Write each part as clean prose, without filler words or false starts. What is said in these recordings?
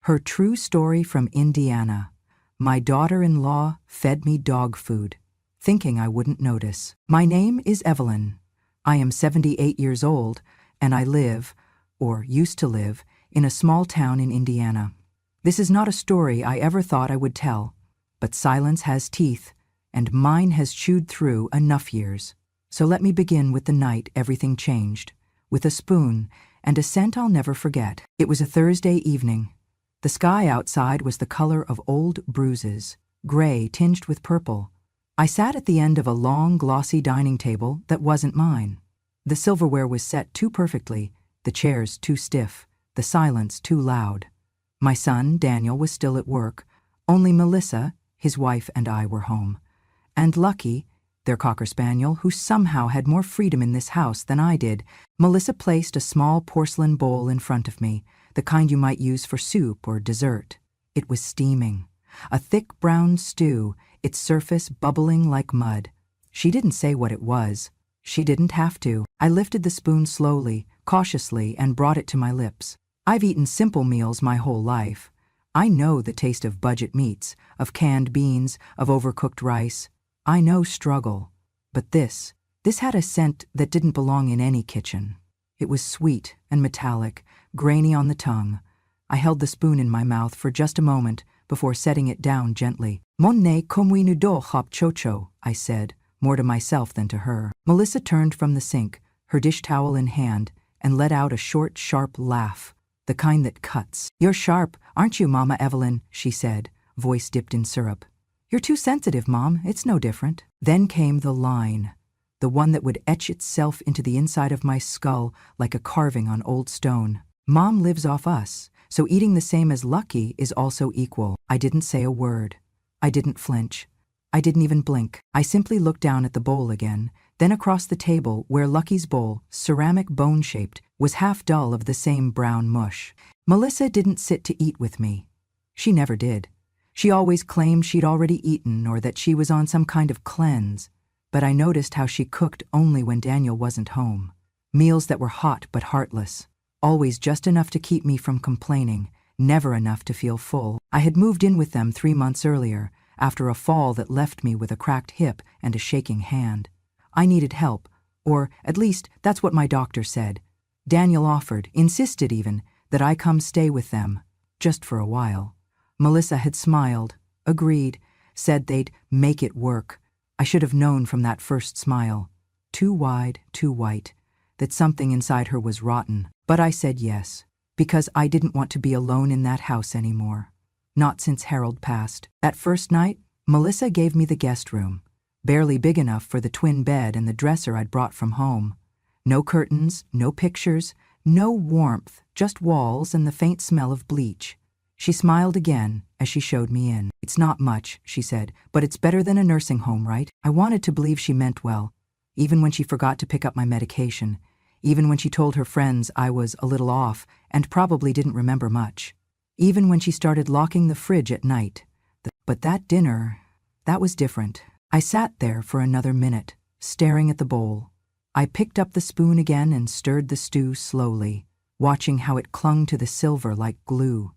Her true story from Indiana. My daughter-in-law fed me dog food, thinking I wouldn't notice. My name is Evelyn. I am 78 years old, and I live, or used to live, in a small town in Indiana. This is not a story I ever thought I would tell, but silence has teeth, and mine has chewed through enough years. So let me begin with the night everything changed, with a spoon and a scent I'll never forget. It was a Thursday evening. The sky outside was the color of old bruises, gray tinged with purple. I sat at the end of a long, glossy dining table that wasn't mine. The silverware was set too perfectly, the chairs too stiff, the silence too loud. My son, Daniel, was still at work. Only Melissa, his wife, and I were home. And Lucky, their cocker spaniel, who somehow had more freedom in this house than I did. Melissa placed a small porcelain bowl in front of me, the kind you might use for soup or dessert. It was steaming. A thick brown stew, its surface bubbling like mud. She didn't say what it was. She didn't have to. I lifted the spoon slowly, cautiously, and brought it to my lips. I've eaten simple meals my whole life. I know the taste of budget meats, of canned beans, of overcooked rice. I know struggle. But this had a scent that didn't belong in any kitchen. It was sweet and metallic, grainy on the tongue. I held the spoon in my mouth for just a moment before setting it down gently. Mon ne comme nous do hop chocho, I said, more to myself than to her. Melissa turned from the sink, her dish towel in hand, and let out a short, sharp laugh, the kind that cuts. You're sharp, aren't you, Mama Evelyn? She said, voice dipped in syrup. You're too sensitive, Mom. It's no different. Then came the line, the one that would etch itself into the inside of my skull like a carving on old stone. Mom lives off us, so eating the same as Lucky is also equal. I didn't say a word. I didn't flinch. I didn't even blink. I simply looked down at the bowl again, then across the table where Lucky's bowl, ceramic bone-shaped, was half dull of the same brown mush. Melissa didn't sit to eat with me. She never did. She always claimed she'd already eaten or that she was on some kind of cleanse, but I noticed how she cooked only when Daniel wasn't home. Meals that were hot but heartless, always just enough to keep me from complaining, never enough to feel full. I had moved in with them 3 months earlier, after a fall that left me with a cracked hip and a shaking hand. I needed help, or at least that's what my doctor said. Daniel offered, insisted even, that I come stay with them, just for a while. Melissa had smiled, agreed, said they'd make it work. I should have known from that first smile, too wide, too white, that something inside her was rotten. But I said yes, because I didn't want to be alone in that house anymore. Not since Harold passed. That first night, Melissa gave me the guest room, barely big enough for the twin bed and the dresser I'd brought from home. No curtains, no pictures, no warmth, just walls and the faint smell of bleach. She smiled again as she showed me in. It's not much, she said, but it's better than a nursing home, right? I wanted to believe she meant well, even when she forgot to pick up my medication, even when she told her friends I was a little off and probably didn't remember much, even when she started locking the fridge at night. But that dinner, that was different. I sat there for another minute, staring at the bowl. I picked up the spoon again and stirred the stew slowly, watching how it clung to the silver like glue.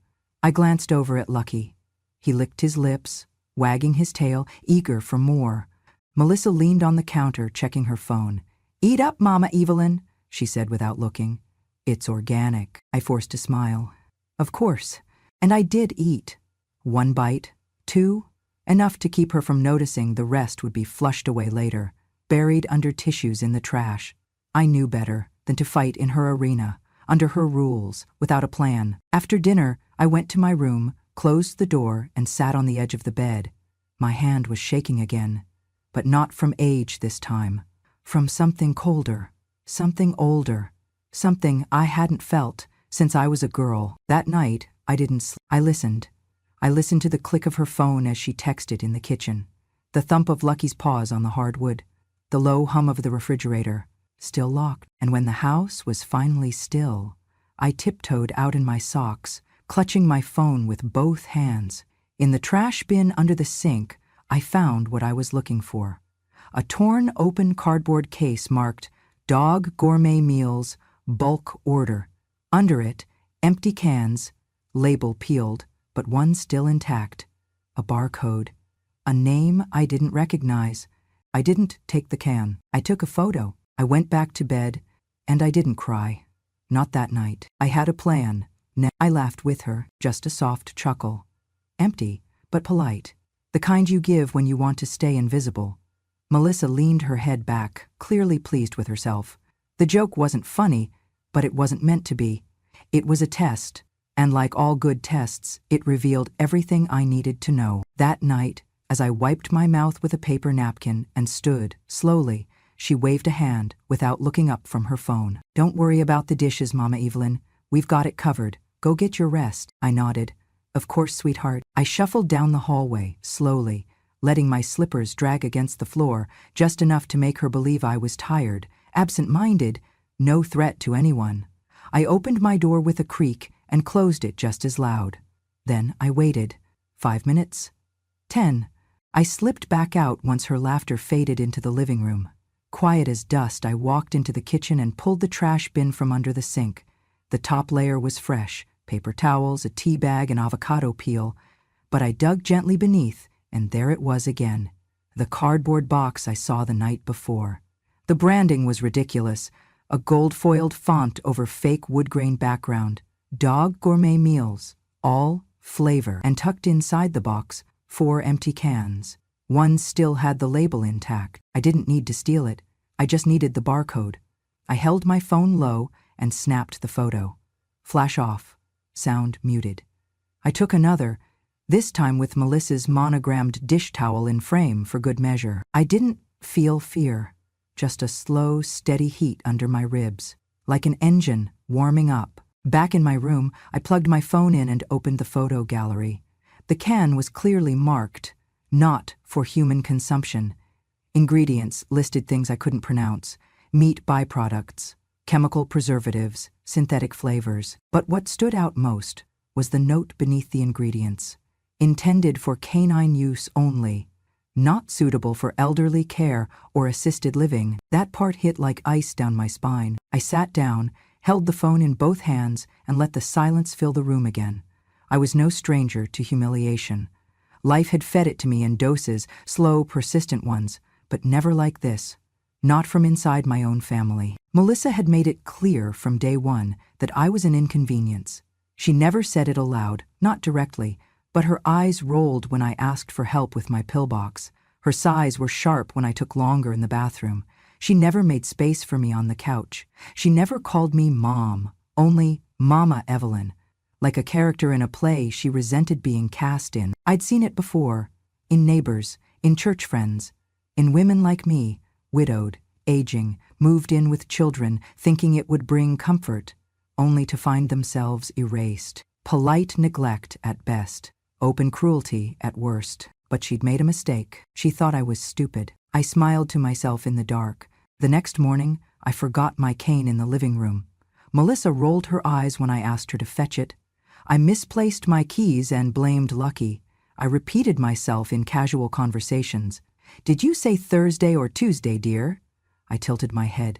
I glanced over at Lucky. He licked his lips, wagging his tail, eager for more. Melissa leaned on the counter, checking her phone. "Eat up, Mama Evelyn," she said without looking. "It's organic." I forced a smile. Of course. And I did eat. 1 bite, 2, enough to keep her from noticing the rest would be flushed away later, buried under tissues in the trash. I knew better than to fight in her arena, under her rules, without a plan. After dinner, I went to my room, closed the door, and sat on the edge of the bed. My hand was shaking again, but not from age this time. From something colder, something older, something I hadn't felt since I was a girl. That night, I didn't sleep. I listened. I listened to the click of her phone as she texted in the kitchen, the thump of Lucky's paws on the hardwood, the low hum of the refrigerator, still locked. And when the house was finally still, I tiptoed out in my socks, clutching my phone with both hands. In the trash bin under the sink, I found what I was looking for. A torn open cardboard case marked Dog Gourmet Meals, Bulk Order. Under it, empty cans, label peeled, but one still intact. A barcode. A name I didn't recognize. I didn't take the can. I took a photo. I went back to bed, and I didn't cry. Not that night. I had a plan. I laughed with her, just a soft chuckle. Empty, but polite. The kind you give when you want to stay invisible. Melissa leaned her head back, clearly pleased with herself. The joke wasn't funny, but it wasn't meant to be. It was a test, and like all good tests, it revealed everything I needed to know. That night, as I wiped my mouth with a paper napkin and stood, slowly, she waved a hand without looking up from her phone. "Don't worry about the dishes, Mama Evelyn. We've got it covered. Go get your rest." I nodded. "Of course, sweetheart." I shuffled down the hallway, slowly, letting my slippers drag against the floor, just enough to make her believe I was tired, absent-minded, no threat to anyone. I opened my door with a creak and closed it just as loud. Then I waited. 5 minutes. 10. I slipped back out once her laughter faded into the living room. Quiet as dust, I walked into the kitchen and pulled the trash bin from under the sink. The top layer was fresh, paper towels, a tea bag, and avocado peel. But I dug gently beneath, and there it was again. The cardboard box I saw the night before. The branding was ridiculous. A gold-foiled font over fake wood-grain background. Dog gourmet meals. All flavor. And tucked inside the box, 4 empty cans. One still had the label intact. I didn't need to steal it. I just needed the barcode. I held my phone low and snapped the photo. Flash off. Sound muted. I took another, this time with Melissa's monogrammed dish towel in frame for good measure. I didn't feel fear, just a slow, steady heat under my ribs, like an engine warming up. Back in my room, I plugged my phone in and opened the photo gallery. The can was clearly marked, not for human consumption. Ingredients listed things I couldn't pronounce, meat byproducts, chemical preservatives, synthetic flavors. But what stood out most was the note beneath the ingredients. Intended for canine use only. Not suitable for elderly care or assisted living. That part hit like ice down my spine. I sat down, held the phone in both hands, and let the silence fill the room again. I was no stranger to humiliation. Life had fed it to me in doses, slow, persistent ones, but never like this. Not from inside my own family. Melissa had made it clear from day one that I was an inconvenience. She never said it aloud, not directly, but her eyes rolled when I asked for help with my pillbox. Her sighs were sharp when I took longer in the bathroom. She never made space for me on the couch. She never called me Mom, only Mama Evelyn. Like a character in a play she resented being cast in. I'd seen it before, in neighbors, in church friends, in women like me, widowed, aging, moved in with children, thinking it would bring comfort, only to find themselves erased. Polite neglect at best, open cruelty at worst. But she'd made a mistake. She thought I was stupid. I smiled to myself in the dark. The next morning, I forgot my cane in the living room. Melissa rolled her eyes when I asked her to fetch it. I misplaced my keys and blamed Lucky. I repeated myself in casual conversations. "Did you say Thursday or Tuesday, dear?" I tilted my head.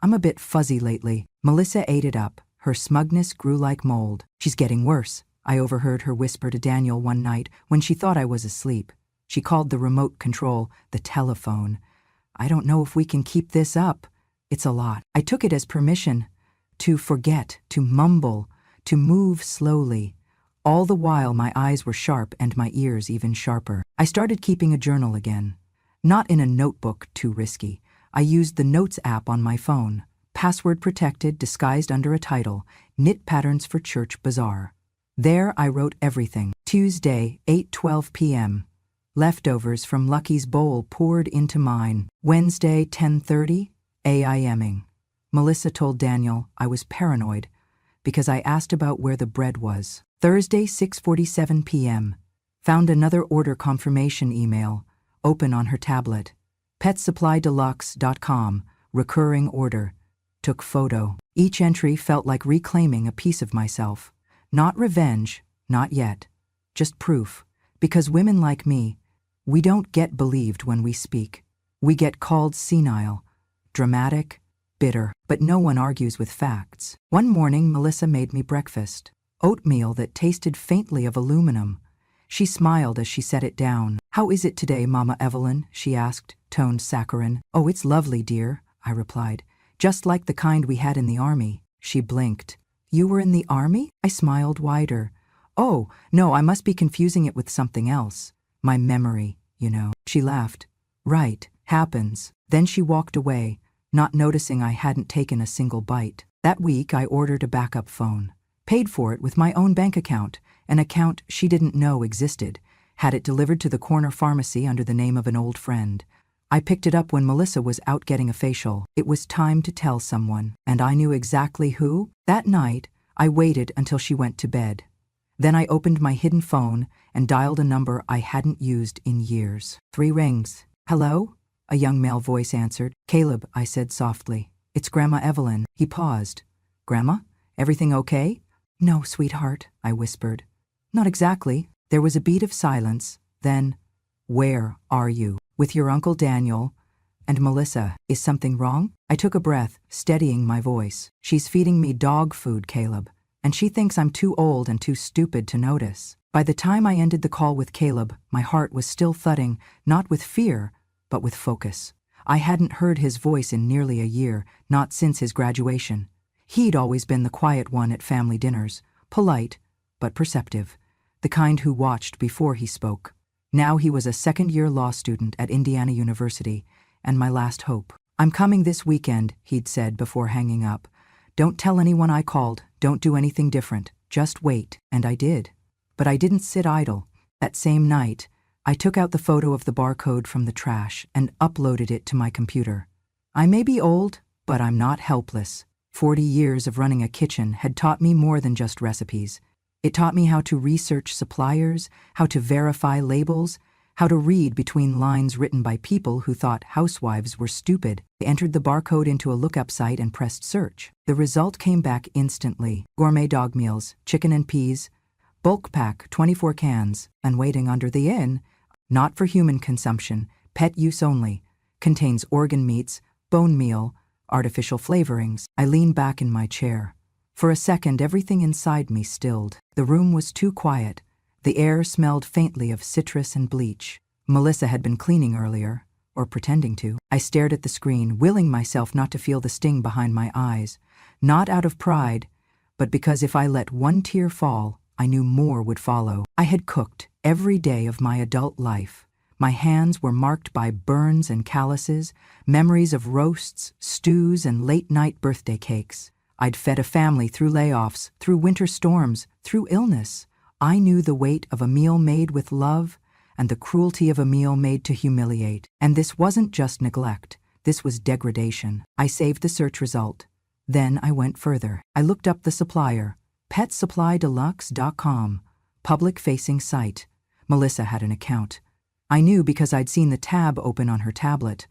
"I'm a bit fuzzy lately." Melissa ate it up. Her smugness grew like mold. "She's getting worse," I overheard her whisper to Daniel one night when she thought I was asleep. She called the remote control the telephone. "I don't know if we can keep this up. It's a lot." I took it as permission to forget, to mumble, to move slowly. All the while my eyes were sharp and my ears even sharper. I started keeping a journal again. Not in a notebook, too risky. I used the Notes app on my phone. Password protected, disguised under a title, Knit Patterns for Church Bazaar. There I wrote everything. Tuesday, 8:12 p.m. Leftovers from Lucky's bowl poured into mine. Wednesday, 10:30, a.m.ing. Melissa told Daniel I was paranoid because I asked about where the bread was. Thursday, 6:47 p.m. Found another order confirmation email, open on her tablet. PetSupplyDeluxe.com, recurring order. Took photo. Each entry felt like reclaiming a piece of myself. Not revenge, not yet. Just proof. Because women like me, we don't get believed when we speak. We get called senile, dramatic, bitter, but no one argues with facts. One morning, Melissa made me breakfast. oatmeal that tasted faintly of aluminum. She smiled as she set it down. "How is it today, Mama Evelyn?" she asked, toned saccharine. "Oh, it's lovely, dear," I replied. "Just like the kind we had in the army." She blinked. "You were in the army?" I smiled wider. "Oh, no, I must be confusing it with something else. My memory, you know." She laughed. "Right, happens." Then she walked away, not noticing I hadn't taken a single bite. That week I ordered a backup phone. Paid for it with my own bank account, an account she didn't know existed. Had it delivered to the corner pharmacy under the name of an old friend. I picked it up when Melissa was out getting a facial. It was time to tell someone, and I knew exactly who. That night, I waited until she went to bed. Then I opened my hidden phone and dialed a number I hadn't used in years. 3 rings. "Hello?" A young male voice answered. "Caleb," I said softly. "It's Grandma Evelyn." He paused. "Grandma? Everything okay?" "No, sweetheart," I whispered. "Not exactly." There was a beat of silence. Then, "Where are you?" "With your Uncle Daniel and Melissa. Is something wrong?" I took a breath, steadying my voice. "She's feeding me dog food, Caleb, and she thinks I'm too old and too stupid to notice." By the time I ended the call with Caleb, my heart was still thudding, not with fear, but with focus. I hadn't heard his voice in nearly a year, not since his graduation. He'd always been the quiet one at family dinners, polite, but perceptive, the kind who watched before he spoke. Now he was a second-year law student at Indiana University, and my last hope. "I'm coming this weekend," he'd said before hanging up. "Don't tell anyone I called, don't do anything different, just wait." And I did. But I didn't sit idle. That same night, I took out the photo of the barcode from the trash and uploaded it to my computer. I may be old, but I'm not helpless. 40 years of running a kitchen had taught me more than just recipes. It taught me how to research suppliers, how to verify labels, how to read between lines written by people who thought housewives were stupid. I entered the barcode into a lookup site and pressed search. The result came back instantly. Gourmet dog meals, chicken and peas, bulk pack, 24 cans, and waiting under the inn. Not for human consumption, pet use only. Contains organ meats, bone meal, artificial flavorings. I leaned back in my chair. For a second, everything inside me stilled. The room was too quiet. The air smelled faintly of citrus and bleach. Melissa had been cleaning earlier, or pretending to. I stared at the screen, willing myself not to feel the sting behind my eyes. Not out of pride, but because if I let one tear fall, I knew more would follow. I had cooked every day of my adult life. My hands were marked by burns and calluses, memories of roasts, stews, and late-night birthday cakes. I'd fed a family through layoffs, through winter storms, through illness. I knew the weight of a meal made with love and the cruelty of a meal made to humiliate. And this wasn't just neglect. This was degradation. I saved the search result. Then I went further. I looked up the supplier, PetSupplyDeluxe.com, public-facing site. Melissa had an account. I knew because I'd seen the tab open on her tablet.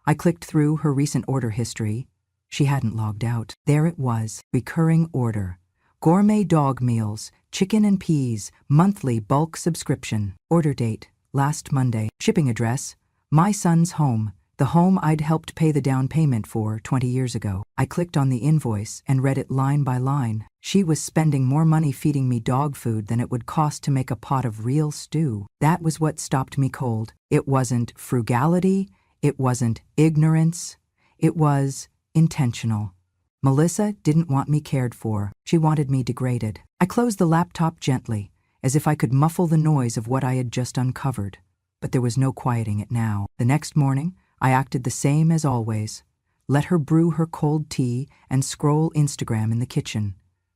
I clicked through her recent order history. She hadn't logged out. There it was, recurring order. Gourmet dog meals, chicken and peas, monthly bulk subscription. Order date, last Monday. Shipping address, my son's home, the home I'd helped pay the down payment for 20 years ago. I clicked on the invoice and read it line by line. She was spending more money feeding me dog food than it would cost to make a pot of real stew. That was what stopped me cold. It wasn't frugality, it wasn't ignorance, it was intentional. Melissa didn't want me cared for. She wanted me degraded. I closed the laptop gently, as if I could muffle the noise of what I had just uncovered. But there was no quieting it now. The next morning, I acted the same as always. Let her brew her cold tea and scroll Instagram in the kitchen.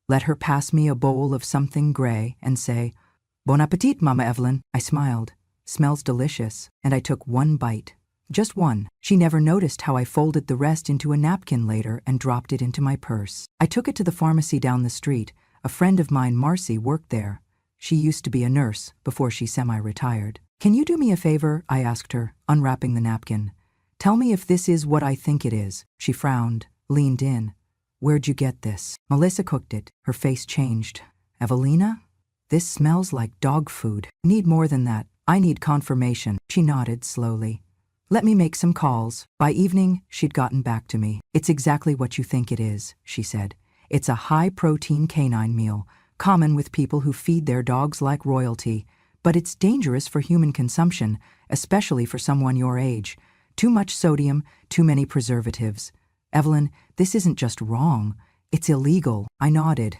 Let her pass me a bowl of something gray and say, "Bon appetit, Mama Evelyn." I smiled. "Smells delicious." And I took one bite. Just one. She never noticed how I folded the rest into a napkin later and dropped it into my purse. I took it to the pharmacy down the street. A friend of mine, Marcy, worked there. She used to be a nurse before she semi-retired. "Can you do me a favor?" I asked her, unwrapping the napkin. "Tell me if this is what I think it is." She frowned, leaned in. "Where'd you get this?" Melissa cooked it. Her face changed. "Evelina? This smells like dog food." "Need more than that. I need confirmation." She nodded slowly. "Let me make some calls." By evening, she'd gotten back to me. "It's exactly what you think it is," she said. "It's a high-protein canine meal, common with people who feed their dogs like royalty, but it's dangerous for human consumption, especially for someone your age. Too much sodium, too many preservatives. Evelyn, this isn't just wrong, it's illegal. I nodded.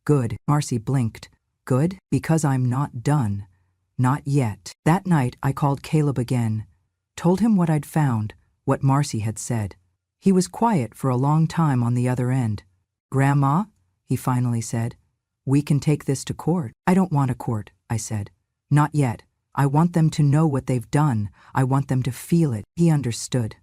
Good. Marcy blinked. Good, because I'm not done. Not yet. That night I called Caleb again, told him what I'd found, what Marcy had said. He was quiet for a long time on the other end. Grandma, he finally said, we can take this to court. I don't want a court, I said. Not yet. I want them to know what they've done. I want them to feel it. He understood.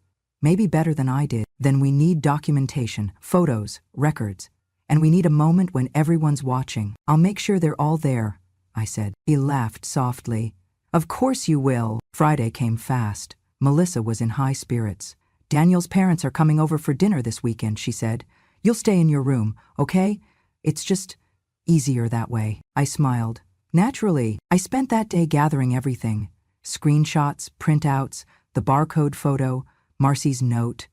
Maybe better than I did. Then we need documentation, photos, records. And we need a moment when everyone's watching. I'll make sure they're all there, I said. He laughed softly. Of course you will. Friday came fast. Melissa was in high spirits. Daniel's parents are coming over for dinner this weekend, she said. You'll stay in your room, okay? It's just easier that way. I smiled. Naturally, I spent that day gathering everything. Screenshots, printouts, the barcode photo, Marcy's note.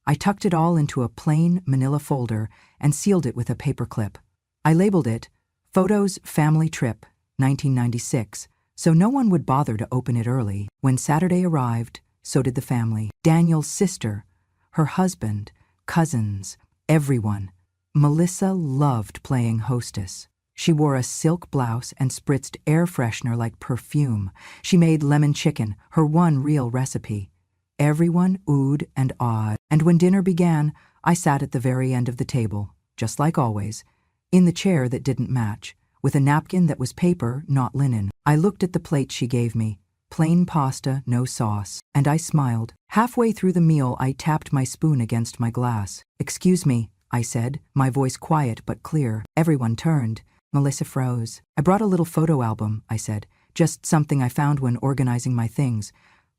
I tucked it all into a plain manila folder and sealed it with a paperclip. I labeled it Photos Family Trip, 1996, so no one would bother to open it early. When Saturday arrived, so did the family. Daniel's sister, her husband, cousins, everyone. Melissa loved playing hostess. She wore a silk blouse and spritzed air freshener like perfume. She made lemon chicken, her one real recipe. Everyone oohed and awed, and when dinner began, I sat at the very end of the table, just like always, in the chair that didn't match, with a napkin that was paper, not linen. I looked at the plate she gave me, plain pasta, no sauce, and I smiled. Halfway through the meal, I tapped my spoon against my glass. Excuse me, I said, my voice quiet but clear. Everyone turned. Melissa froze. I brought a little photo album, I said, just something I found when organizing my things.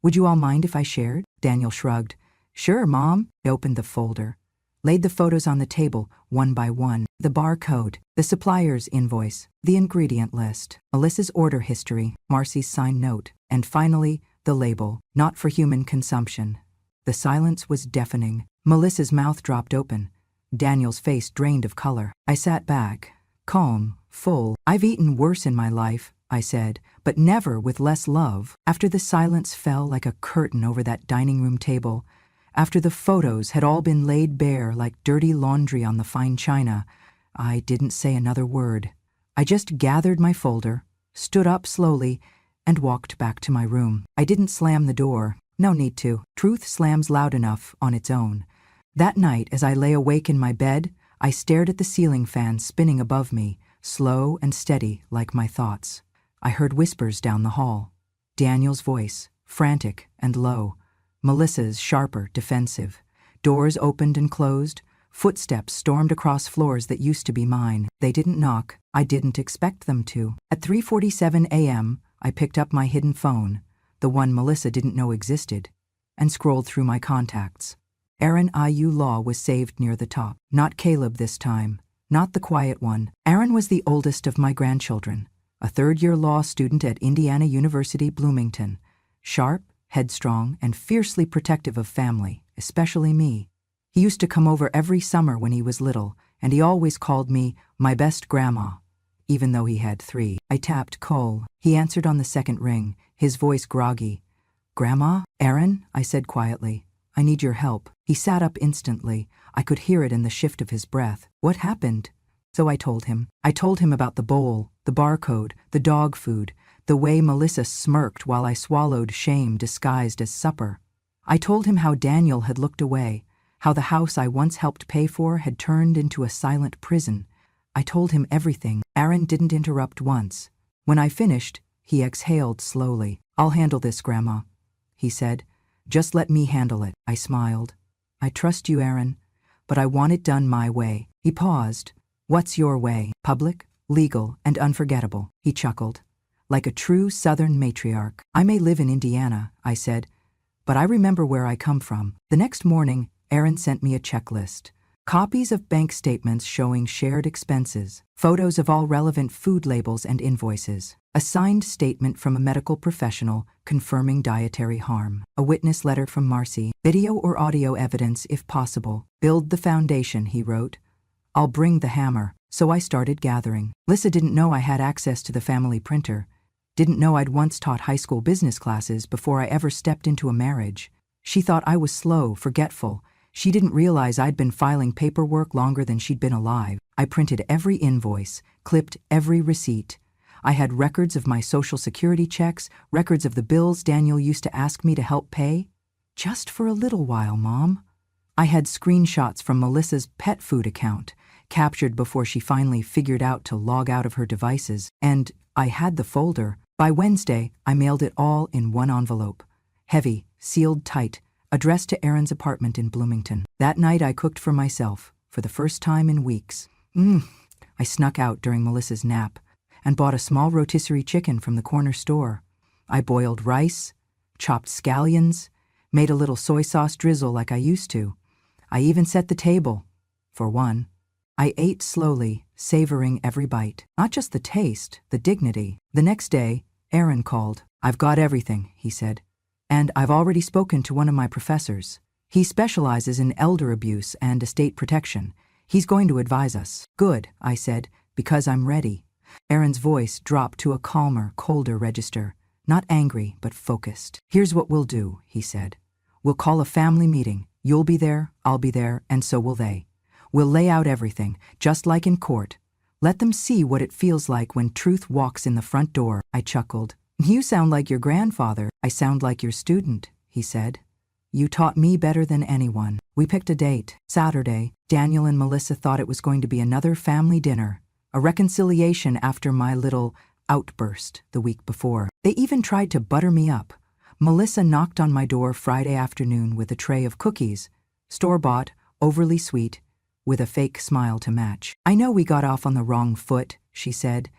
Would you all mind if I shared? Daniel shrugged. Sure, Mom. I opened the folder, laid the photos on the table, one by one. The barcode, the supplier's invoice, the ingredient list, Melissa's order history, Marcy's signed note, and finally, the label, not for human consumption. The silence was deafening. Melissa's mouth dropped open. Daniel's face drained of color. I sat back, calm, full. I've eaten worse in my life, I said, but never with less love. After the silence fell like a curtain over that dining room table, after the photos had all been laid bare like dirty laundry on the fine china, I didn't say another word. I just gathered my folder, stood up slowly, and walked back to my room. I didn't slam the door. No need to. Truth slams loud enough on its own. That night, as I lay awake in my bed, I stared at the ceiling fan spinning above me, slow and steady like my thoughts. I heard whispers down the hall. Daniel's voice, frantic and low. Melissa's sharper, defensive. Doors opened and closed. Footsteps stormed across floors that used to be mine. They didn't knock. I didn't expect them to. At 3:47 a.m., I picked up my hidden phone, the one Melissa didn't know existed, and scrolled through my contacts. Aaron IU Law was saved near the top. Not Caleb this time. Not the quiet one. Aaron was the oldest of my grandchildren, a third-year law student at Indiana University, Bloomington. Sharp, headstrong, and fiercely protective of family, especially me. He used to come over every summer when he was little, and he always called me my best grandma, even though he had 3. I tapped Cole. He answered on the second ring, his voice groggy. Grandma? Aaron? I said quietly. I need your help. He sat up instantly. I could hear it in the shift of his breath. What happened? So I told him. I told him about the bowl, the barcode, the dog food, the way Melissa smirked while I swallowed shame disguised as supper. I told him how Daniel had looked away, how the house I once helped pay for had turned into a silent prison. I told him everything. Aaron didn't interrupt once. When I finished, he exhaled slowly. I'll handle this, Grandma, he said. Just let me handle it. I smiled. I trust you, Aaron, but I want it done my way. He paused. What's your way? Public, legal, and unforgettable, he chuckled. Like a true Southern matriarch. I may live in Indiana, I said, but I remember where I come from. The next morning, Aaron sent me a checklist. Copies of bank statements showing shared expenses, photos of all relevant food labels and invoices, a signed statement from a medical professional confirming dietary harm, a witness letter from Marcy, video or audio evidence if possible. Build the foundation, he wrote. I'll bring the hammer. So I started gathering. Lissa didn't know I had access to the family printer, didn't know I'd once taught high school business classes before I ever stepped into a marriage. She thought I was slow, forgetful. She didn't realize I'd been filing paperwork longer than she'd been alive. I printed every invoice, clipped every receipt. I had records of my Social Security checks, records of the bills Daniel used to ask me to help pay. Just for a little while, Mom. I had screenshots from Melissa's pet food account, captured before she finally figured out to log out of her devices, and I had the folder. By Wednesday, I mailed it all in one envelope. Heavy, sealed tight, addressed to Aaron's apartment in Bloomington. That night I cooked for myself, for the first time in weeks. I snuck out during Melissa's nap and bought a small rotisserie chicken from the corner store. I boiled rice, chopped scallions, made a little soy sauce drizzle like I used to. I even set the table, for one. I ate slowly, savoring every bite. Not just the taste, the dignity. The next day, Aaron called. "I've got everything," he said. "And I've already spoken to one of my professors. He specializes in elder abuse and estate protection. He's going to advise us." "Good," I said, "because I'm ready." Aaron's voice dropped to a calmer, colder register. Not angry, but focused. "Here's what we'll do," he said. "We'll call a family meeting. You'll be there, I'll be there, and so will they. We'll lay out everything, just like in court. Let them see what it feels like when truth walks in the front door." I chuckled. "You sound like your grandfather." "I sound like your student," he said. "You taught me better than anyone." We picked a date. Saturday. Daniel and Melissa thought it was going to be another family dinner, a reconciliation after my little outburst the week before. They even tried to butter me up. Melissa knocked on my door Friday afternoon with a tray of cookies, store-bought, overly sweet, with a fake smile to match. "I know we got off on the wrong foot," she said.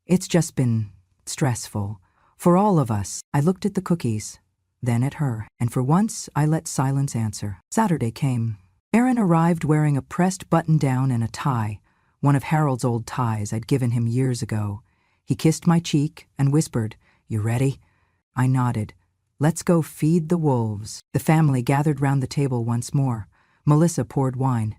"It's just been stressful. For all of us." I looked at the cookies, then at her, and for once I let silence answer. Saturday came. Aaron arrived wearing a pressed button-down and a tie, one of Harold's old ties I'd given him years ago. He kissed my cheek and whispered, "You ready?" I nodded. "Let's go feed the wolves." The family gathered round the table once more. Melissa poured wine.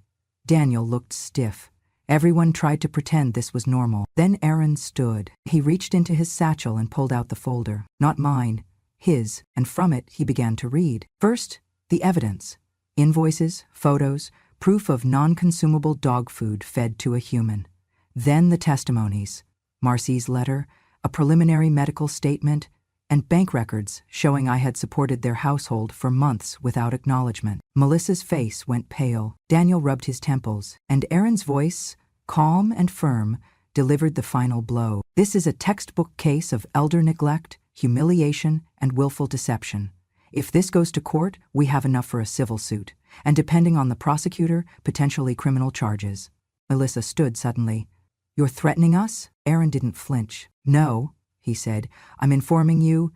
Daniel looked stiff. Everyone tried to pretend this was normal. Then Aaron stood. He reached into his satchel and pulled out the folder. Not mine, his, and from it he began to read. First, the evidence. Invoices, photos, proof of non-consumable dog food fed to a human. Then the testimonies. Marcy's letter, a preliminary medical statement, and bank records showing I had supported their household for months without acknowledgement. Melissa's face went pale. Daniel rubbed his temples, and Aaron's voice, calm and firm, delivered the final blow. "This is a textbook case of elder neglect, humiliation, and willful deception. If this goes to court, we have enough for a civil suit, and depending on the prosecutor, potentially criminal charges." Melissa stood suddenly. "You're threatening us?" Aaron didn't flinch. "No," he said. "I'm informing you,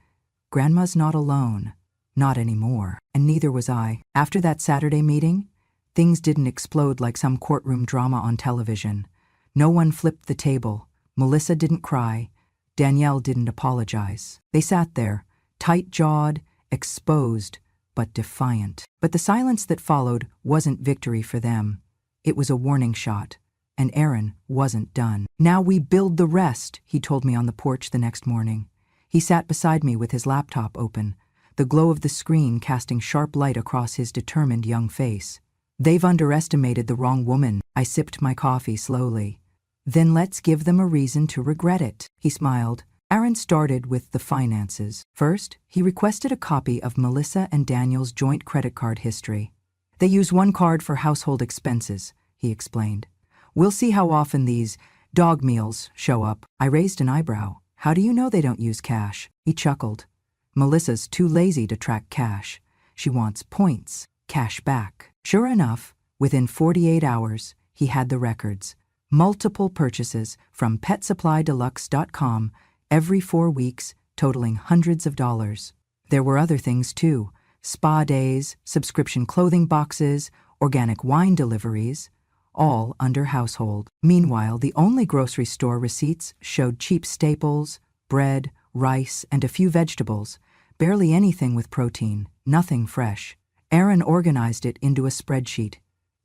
Grandma's not alone. Not anymore. And neither was I." After that Saturday meeting, things didn't explode like some courtroom drama on television. No one flipped the table. Melissa didn't cry. Danielle didn't apologize. They sat there, tight-jawed, exposed, but defiant. But the silence that followed wasn't victory for them. It was a warning shot. And Aaron wasn't done. "Now we build the rest," he told me on the porch the next morning. He sat beside me with his laptop open, the glow of the screen casting sharp light across his determined young face. "They've underestimated the wrong woman." I sipped my coffee slowly. "Then let's give them a reason to regret it." He smiled. Aaron started with the finances. First, he requested a copy of Melissa and Daniel's joint credit card history. "They use one card for household expenses," he explained. "We'll see how often these dog meals show up." I raised an eyebrow. "How do you know they don't use cash?" He chuckled. "Melissa's too lazy to track cash. She wants points, cash back." Sure enough, within 48 hours, he had the records. Multiple purchases from PetSupplyDeluxe.com every 4 weeks, totaling hundreds of dollars. There were other things too: spa days, subscription clothing boxes, organic wine deliveries, all under household. Meanwhile, the only grocery store receipts showed cheap staples, bread, rice, and a few vegetables, barely anything with protein, nothing fresh. Aaron organized it into a spreadsheet.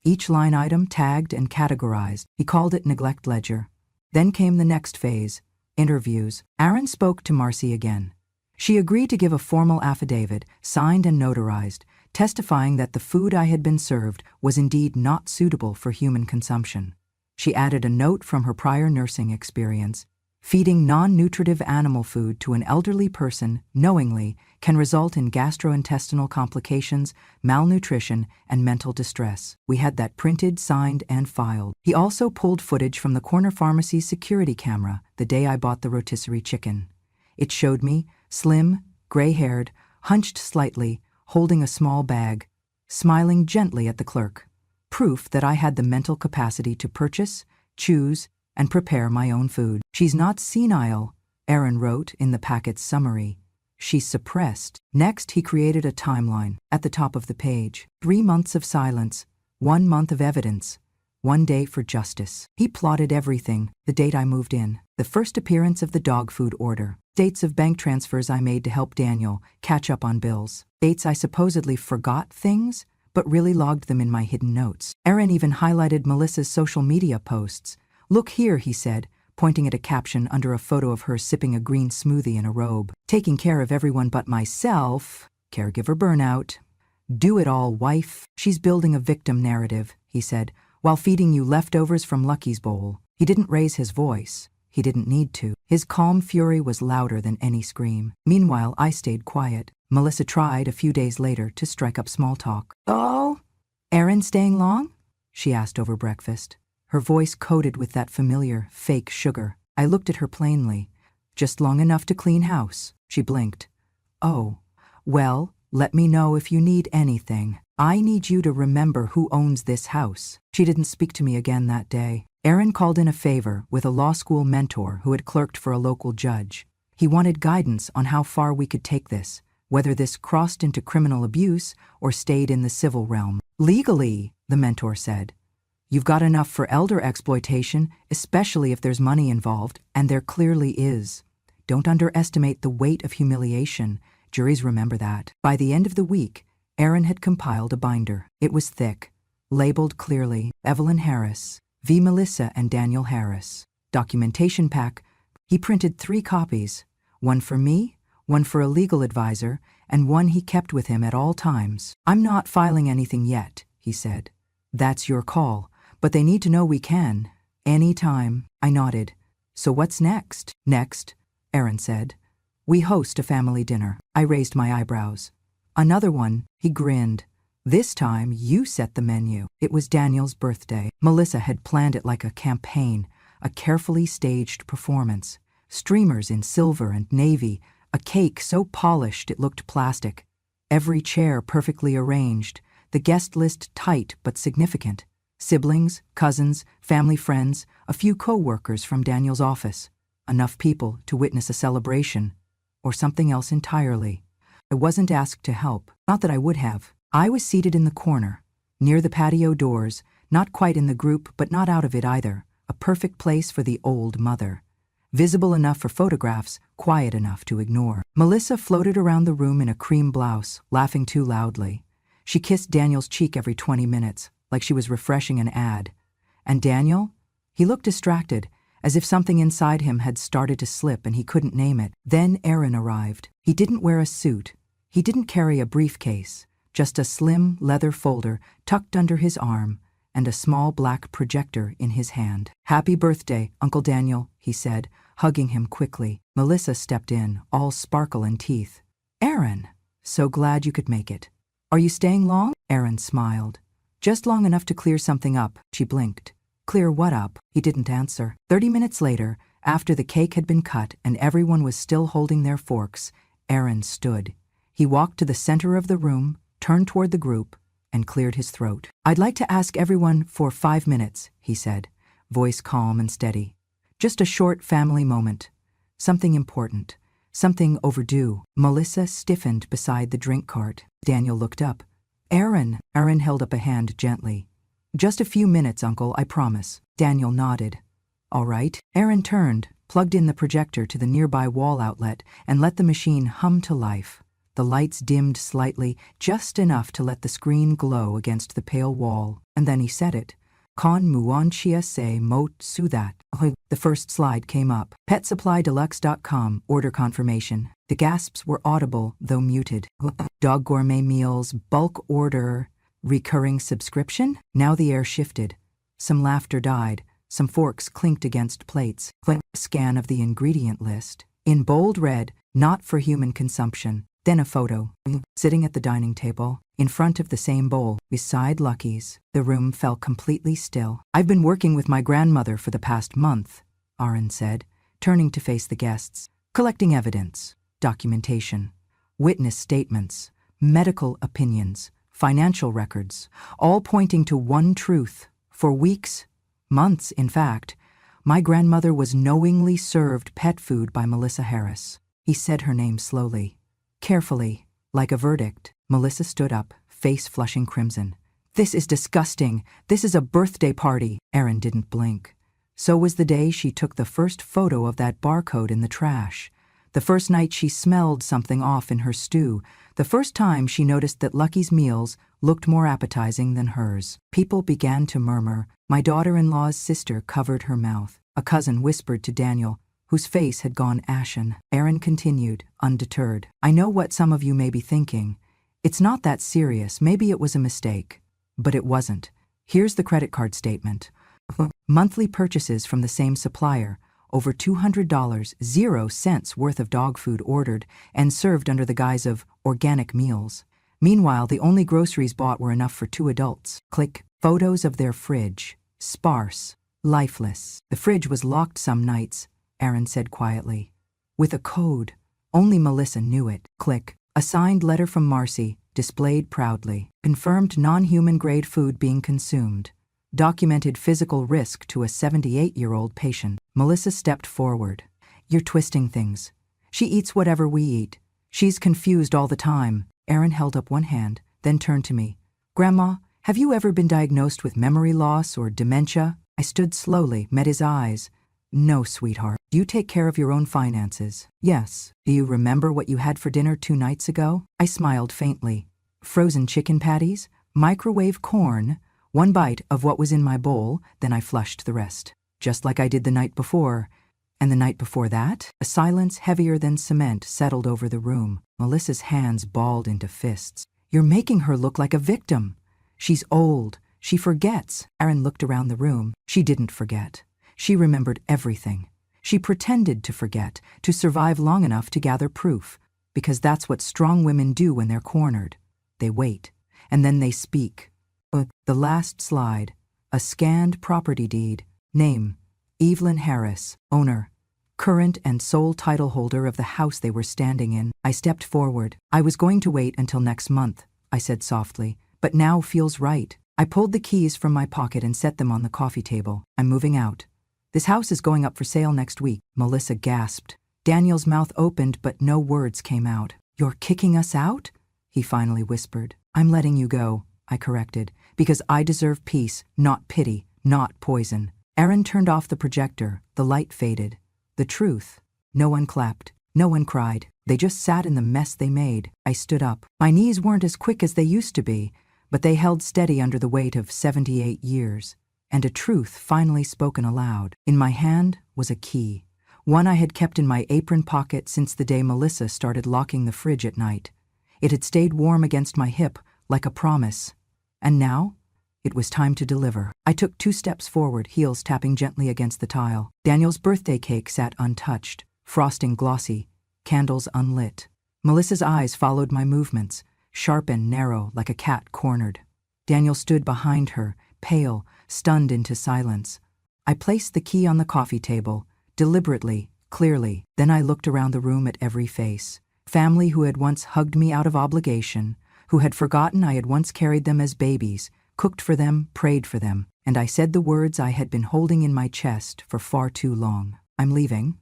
each line item tagged and categorized. He called it neglect ledger. Then came the next phase, interviews. Aaron spoke to Marcy again. She agreed to give a formal affidavit, signed and notarized, testifying that the food I had been served was indeed not suitable for human consumption. She added a note from her prior nursing experience. Feeding non-nutritive animal food to an elderly person knowingly can result in gastrointestinal complications, malnutrition, and mental distress. We had that printed, signed, and filed. He also pulled footage from the corner pharmacy's security camera the day I bought the rotisserie chicken. It showed me, slim, gray-haired, hunched slightly, holding a small bag, smiling gently at the clerk. Proof that I had the mental capacity to purchase, choose, and prepare my own food. She's not senile, Aaron wrote in the packet's summary. She's suppressed. Next, he created a timeline at the top of the page. 3 months of silence, 1 month of evidence, 1 day for justice. He plotted everything: the date I moved in, the first appearance of the dog food order, dates of bank transfers I made to help Daniel catch up on bills, dates I supposedly forgot things, but really logged them in my hidden notes. Aaron even highlighted Melissa's social media posts. "Look here," he said, pointing at a caption under a photo of her sipping a green smoothie in a robe. "Taking care of everyone but myself. Caregiver burnout. Do it all, wife." "She's building a victim narrative," he said, "while feeding you leftovers from Lucky's bowl." He didn't raise his voice. He didn't need to. His calm fury was louder than any scream. Meanwhile, I stayed quiet. Melissa tried a few days later to strike up small talk. "Oh, Aaron staying long?" she asked over breakfast, her voice coated with that familiar, fake sugar. I looked at her plainly. "Just long enough to clean house." She blinked. "Oh, well, let me know if you need anything. I need you to remember who owns this house." She didn't speak to me again that day. Aaron called in a favor with a law school mentor who had clerked for a local judge. He wanted guidance on how far we could take this, whether this crossed into criminal abuse or stayed in the civil realm. "Legally," the mentor said, "you've got enough for elder exploitation, especially if there's money involved, and there clearly is. Don't underestimate the weight of humiliation. Juries remember that." By the end of the week, Aaron had compiled a binder. It was thick, labeled clearly, Evelyn Harris, v. Melissa and Daniel Harris. Documentation pack. He printed 3 copies, one for me, one for a legal advisor, and one he kept with him at all times. "I'm not filing anything yet," he said. "That's your call, but they need to know we can. Anytime." I nodded. "So what's next?" "Next," Aaron said, "we host a family dinner." I raised my eyebrows. "Another one," he grinned. "This time you set the menu." It was Daniel's birthday. Melissa had planned it like a campaign, a carefully staged performance. Streamers in silver and navy, a cake so polished it looked plastic. Every chair perfectly arranged, the guest list tight but significant. Siblings, cousins, family friends, a few co-workers from Daniel's office. Enough people to witness a celebration, or something else entirely. I wasn't asked to help, not that I would have. I was seated in the corner, near the patio doors, not quite in the group but not out of it either, a perfect place for the old mother. Visible enough for photographs, quiet enough to ignore. Melissa floated around the room in a cream blouse, laughing too loudly. She kissed Daniel's cheek every 20 minutes, like she was refreshing an ad. And Daniel? He looked distracted, as if something inside him had started to slip and he couldn't name it. Then Aaron arrived. He didn't wear a suit. He didn't carry a briefcase. Just a slim leather folder tucked under his arm and a small black projector in his hand. "Happy birthday, Uncle Daniel," he said, hugging him quickly. Melissa stepped in, all sparkle and teeth. "Aaron, so glad you could make it. Are you staying long?" Aaron smiled. "Just long enough to clear something up." She blinked. "Clear what up?" He didn't answer. 30 minutes later, after the cake had been cut and everyone was still holding their forks, Aaron stood. He walked to the center of the room, turned toward the group, and cleared his throat. "I'd like to ask everyone for 5 minutes," he said, voice calm and steady. "Just a short family moment. Something important. Something overdue." Melissa stiffened beside the drink cart. Daniel looked up. "Aaron." Aaron held up a hand gently. "Just a few minutes, Uncle, I promise." Daniel nodded. "All right." Aaron turned, plugged in the projector to the nearby wall outlet, and let the machine hum to life. The lights dimmed slightly, just enough to let the screen glow against the pale wall. And then he said it. Con muanchia se mot sudat. The first slide came up. PetSupplyDeluxe.com, order confirmation. The gasps were audible, though muted. Dog gourmet meals, bulk order, recurring subscription? Now the air shifted. Some laughter died. Some forks clinked against plates. Scan of the ingredient list. In bold red, not for human consumption. Then a photo. Sitting at the dining table, in front of the same bowl, beside Lucky's. The room fell completely still. I've been working with my grandmother for the past month, Aaron said, turning to face the guests. Collecting evidence, documentation, witness statements, medical opinions, financial records, all pointing to one truth. For weeks, months in fact, my grandmother was knowingly served pet food by Melissa Harris. He said her name slowly. Carefully, like a verdict. Melissa stood up, face flushing crimson. This is disgusting. This is a birthday party. Aaron didn't blink. So was the day she took the first photo of that barcode in the trash. The first night she smelled something off in her stew. The first time she noticed that Lucky's meals looked more appetizing than hers. People began to murmur. My daughter-in-law's sister covered her mouth. A cousin whispered to Daniel, whose face had gone ashen. Aaron continued, undeterred. I know what some of you may be thinking. It's not that serious. Maybe it was a mistake. But it wasn't. Here's the credit card statement. Monthly purchases from the same supplier. Over $200, 0 cents worth of dog food ordered and served under the guise of organic meals. Meanwhile, the only groceries bought were enough for 2 adults. Click. Photos of their fridge. Sparse. Lifeless. The fridge was locked some nights, Aaron said quietly. With a code. Only Melissa knew it. Click. A signed letter from Marcy, displayed proudly. Confirmed non-human grade food being consumed. Documented physical risk to a 78-year-old patient. Melissa stepped forward. You're twisting things. She eats whatever we eat. She's confused all the time. Aaron held up one hand, then turned to me. Grandma, have you ever been diagnosed with memory loss or dementia? I stood slowly, met his eyes. No, sweetheart. Do you take care of your own finances? Yes. Do you remember what you had for dinner 2 nights ago? I smiled faintly. Frozen chicken patties, microwave corn, 1 bite of what was in my bowl, then I flushed the rest. Just like I did the night before. And the night before that? A silence heavier than cement settled over the room. Melissa's hands balled into fists. You're making her look like a victim. She's old. She forgets. Aaron looked around the room. She didn't forget. She remembered everything. She pretended to forget, to survive long enough to gather proof, because that's what strong women do when they're cornered. They wait, and then they speak. The last slide. A scanned property deed. Name, Evelyn Harris, owner. Current and sole title holder of the house they were standing in. I stepped forward. I was going to wait until next month, I said softly, but now feels right. I pulled the keys from my pocket and set them on the coffee table. I'm moving out. This house is going up for sale next week. Melissa gasped. Daniel's mouth opened, but no words came out. You're kicking us out? He finally whispered. I'm letting you go, I corrected, because I deserve peace, not pity, not poison. Aaron turned off the projector. The light faded. The truth. No one clapped. No one cried. They just sat in the mess they made. I stood up. My knees weren't as quick as they used to be, but they held steady under the weight of 78 years. And a truth finally spoken aloud. In my hand was a key. One I had kept in my apron pocket since the day Melissa started locking the fridge at night. It had stayed warm against my hip, like a promise. And now? It was time to deliver. I took 2 steps forward, heels tapping gently against the tile. Daniel's birthday cake sat untouched, frosting glossy, candles unlit. Melissa's eyes followed my movements, sharp and narrow like a cat cornered. Daniel stood behind her, pale, stunned into silence. I placed the key on the coffee table, deliberately, clearly. Then I looked around the room at every face. Family who had once hugged me out of obligation, who had forgotten I had once carried them as babies, cooked for them, prayed for them, and I said the words I had been holding in my chest for far too long. I'm leaving,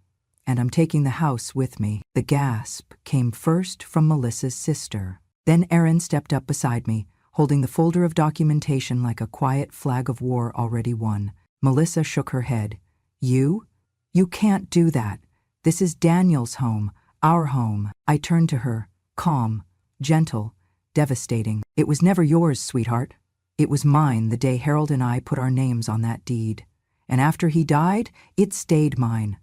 and I'm taking the house with me. The gasp came first from Melissa's sister. Then Aaron stepped up beside me, holding the folder of documentation like a quiet flag of war already won. Melissa shook her head. You? You can't do that. This is Daniel's home, our home. I turned to her, calm, Gentle, devastating. It was never yours, sweetheart. It was mine the day Harold and I put our names on that deed. And after he died, it stayed mine.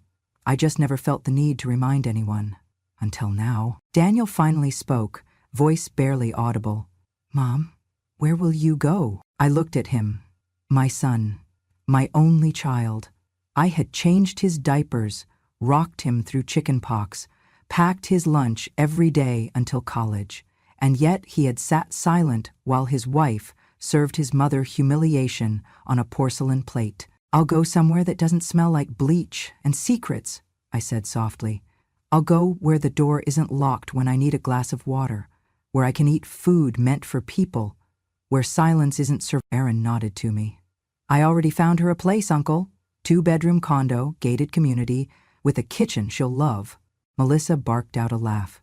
I just never felt the need to remind anyone. Until now. Daniel finally spoke, voice barely audible. Mom, where will you go? I looked at him. My son. My only child. I had changed his diapers, rocked him through chickenpox, packed his lunch every day until college, and yet he had sat silent while his wife served his mother humiliation on a porcelain plate. I'll go somewhere that doesn't smell like bleach and secrets, I said softly. I'll go where the door isn't locked when I need a glass of water, where I can eat food meant for people, where silence isn't served. Aaron nodded to me. I already found her a place, Uncle. 2-bedroom condo, gated community, with a kitchen she'll love. Melissa barked out a laugh.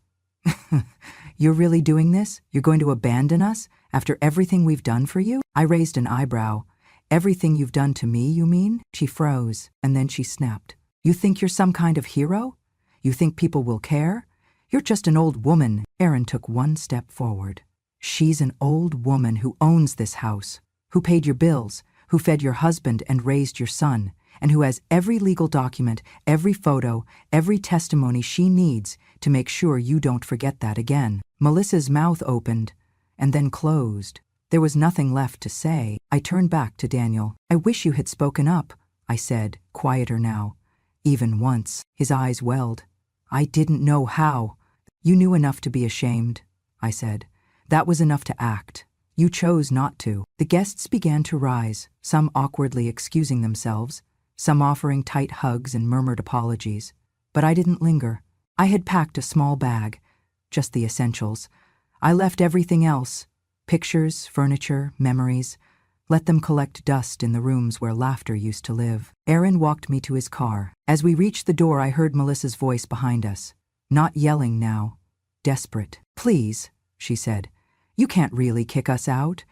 You're really doing this? You're going to abandon us after everything we've done for you? I raised an eyebrow. Everything you've done to me, you mean? She froze, and then she snapped. You think you're some kind of hero? You think people will care? You're just an old woman. Aaron took one step forward. She's an old woman who owns this house, who paid your bills, who fed your husband and raised your son, and who has every legal document, every photo, every testimony she needs to make sure you don't forget that again. Melissa's mouth opened and then closed. There was nothing left to say. I turned back to Daniel. I wish you had spoken up, I said, quieter now. Even once. His eyes welled. I didn't know how. You knew enough to be ashamed, I said. That was enough to act. You chose not to. The guests began to rise, some awkwardly excusing themselves, some offering tight hugs and murmured apologies. But I didn't linger. I had packed a small bag, just the essentials. I left everything else, pictures, furniture, memories, let them collect dust in the rooms where laughter used to live. Aaron walked me to his car. As we reached the door, I heard Melissa's voice behind us, not yelling now, desperate. Please, she said, you can't really kick us out.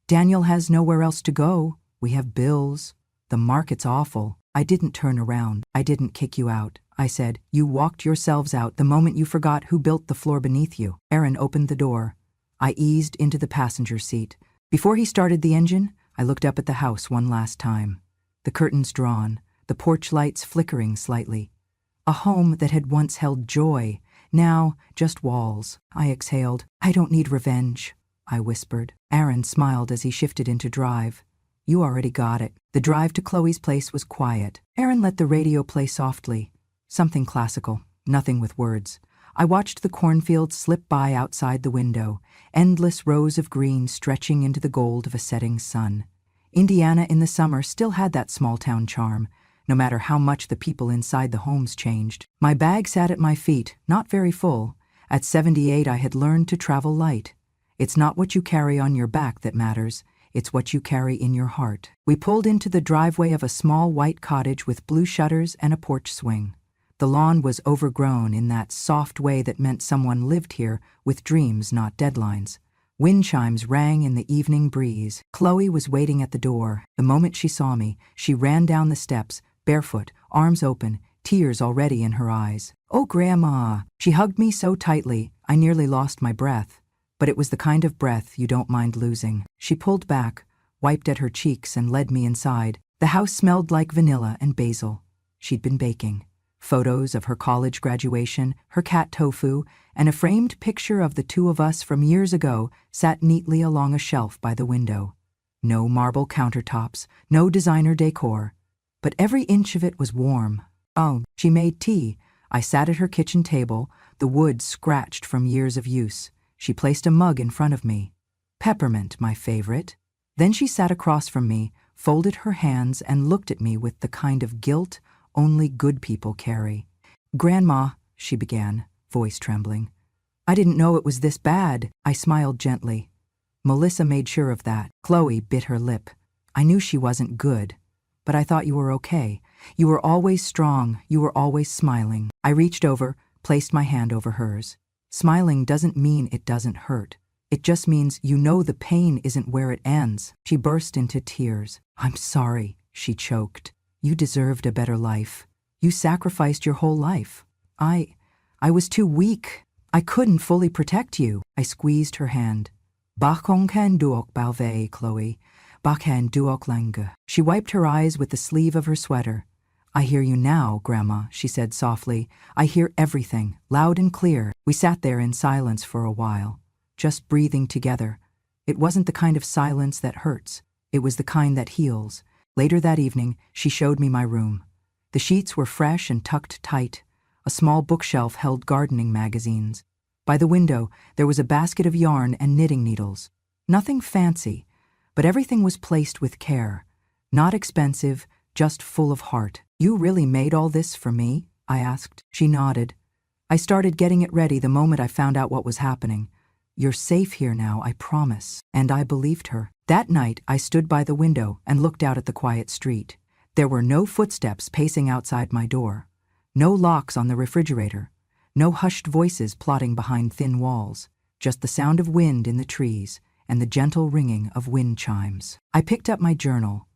Daniel has nowhere else to go. We have bills. The market's awful. I didn't turn around. I didn't kick you out. I said, you walked yourselves out the moment you forgot who built the floor beneath you. Aaron opened the door. I eased into the passenger seat. Before he started the engine, I looked up at the house one last time. The curtains drawn, the porch lights flickering slightly. A home that had once held joy, now just walls. I exhaled. I don't need revenge, I whispered. Aaron smiled as he shifted into drive. You already got it. The drive to Chloe's place was quiet. Aaron let the radio play softly. Something classical, nothing with words. I watched the cornfields slip by outside the window, endless rows of green stretching into the gold of a setting sun. Indiana in the summer still had that small-town charm, no matter how much the people inside the homes changed. My bag sat at my feet, not very full. At 78, I had learned to travel light. It's not what you carry on your back that matters. It's what you carry in your heart. We pulled into the driveway of a small white cottage with blue shutters and a porch swing. The lawn was overgrown in that soft way that meant someone lived here with dreams, not deadlines. Wind chimes rang in the evening breeze. Chloe was waiting at the door. The moment she saw me, she ran down the steps, barefoot, arms open, tears already in her eyes. Oh, Grandma! She hugged me so tightly, I nearly lost my breath. But it was the kind of breath you don't mind losing. She pulled back, wiped at her cheeks, and led me inside. The house smelled like vanilla and basil. She'd been baking. Photos of her college graduation, her cat Tofu, and a framed picture of the two of us from years ago sat neatly along a shelf by the window. No marble countertops, no designer decor, but every inch of it was warm. Oh, she made tea. I sat at her kitchen table, the wood scratched from years of use. She placed a mug in front of me. Peppermint, my favorite. Then she sat across from me, folded her hands, and looked at me with the kind of guilt only good people carry. Grandma, she began, voice trembling. I didn't know it was this bad. I smiled gently. Melissa made sure of that. Chloe bit her lip. I knew she wasn't good, but I thought you were okay. You were always strong. You were always smiling. I reached over, placed my hand over hers. Smiling doesn't mean it doesn't hurt. It just means you know the pain isn't where it ends. She burst into tears. I'm sorry, she choked. You deserved a better life. You sacrificed your whole life. I was too weak. I couldn't fully protect you. I squeezed her hand. Bakong kan duok balve, Chloe. Bakhan duok langa. She wiped her eyes with the sleeve of her sweater. I hear you now, Grandma, she said softly. I hear everything, loud and clear. We sat there in silence for a while, just breathing together. It wasn't the kind of silence that hurts. It was the kind that heals. Later that evening, she showed me my room. The sheets were fresh and tucked tight. A small bookshelf held gardening magazines. By the window, there was a basket of yarn and knitting needles. Nothing fancy, but everything was placed with care. Not expensive, just full of heart. You really made all this for me? I asked. She nodded. I started getting it ready the moment I found out what was happening. You're safe here now, I promise. And I believed her. That night, I stood by the window and looked out at the quiet street. There were no footsteps pacing outside my door. No locks on the refrigerator. No hushed voices plotting behind thin walls. Just the sound of wind in the trees and the gentle ringing of wind chimes. I picked up my journal.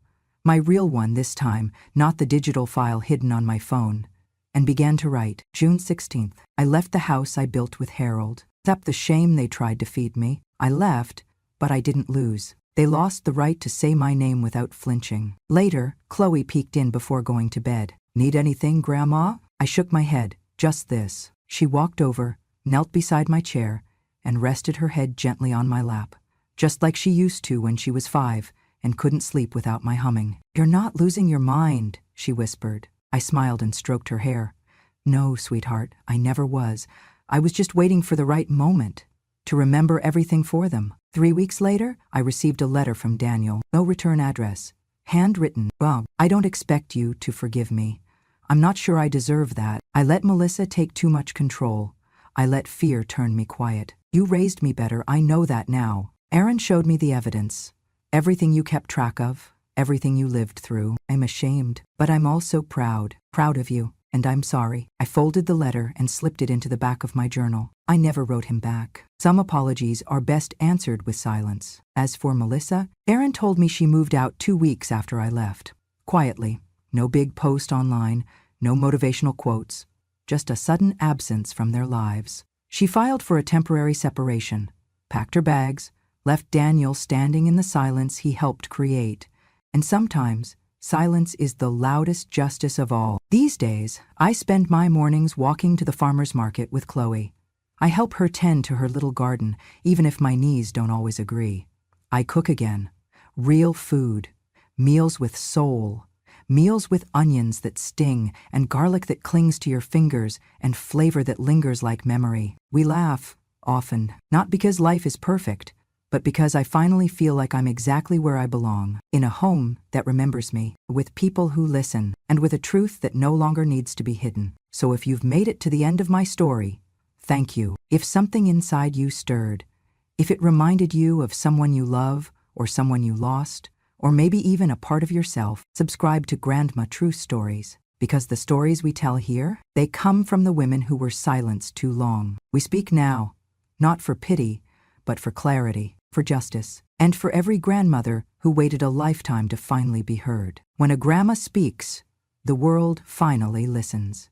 My real one this time, not the digital file hidden on my phone, and began to write. June 16th. I left the house I built with Harold. Except the shame they tried to feed me. I left, but I didn't lose. They lost the right to say my name without flinching. Later, Chloe peeked in before going to bed. Need anything, Grandma? I shook my head. Just this. She walked over, knelt beside my chair, and rested her head gently on my lap, just like she used to when she was 5 and couldn't sleep without my humming. You're not losing your mind, she whispered. I smiled and stroked her hair. No, sweetheart, I never was. I was just waiting for the right moment to remember everything for them. 3 weeks later, I received a letter from Daniel. No return address. Handwritten. Bob, I don't expect you to forgive me. I'm not sure I deserve that. I let Melissa take too much control. I let fear turn me quiet. You raised me better, I know that now. Aaron showed me the evidence. Everything you kept track of, everything you lived through. I'm ashamed, but I'm also proud. Proud of you, and I'm sorry. I folded the letter and slipped it into the back of my journal. I never wrote him back. Some apologies are best answered with silence. As for Melissa, Aaron told me she moved out 2 weeks after I left. Quietly. No big post online, no motivational quotes. Just a sudden absence from their lives. She filed for a temporary separation, packed her bags, left Daniel standing in the silence he helped create. And sometimes, silence is the loudest justice of all. These days, I spend my mornings walking to the farmer's market with Chloe. I help her tend to her little garden, even if my knees don't always agree. I cook again. Real food. Meals with soul. Meals with onions that sting, and garlic that clings to your fingers, and flavor that lingers like memory. We laugh, often, not because life is perfect, but because I finally feel like I'm exactly where I belong, in a home that remembers me, with people who listen, and with a truth that no longer needs to be hidden. So if you've made it to the end of my story, thank you. If something inside you stirred, if it reminded you of someone you love, or someone you lost, or maybe even a part of yourself, subscribe to Grandma True Stories, because the stories we tell here, they come from the women who were silenced too long. We speak now, not for pity, but for clarity, for justice, and for every grandmother who waited a lifetime to finally be heard. When a grandma speaks, the world finally listens.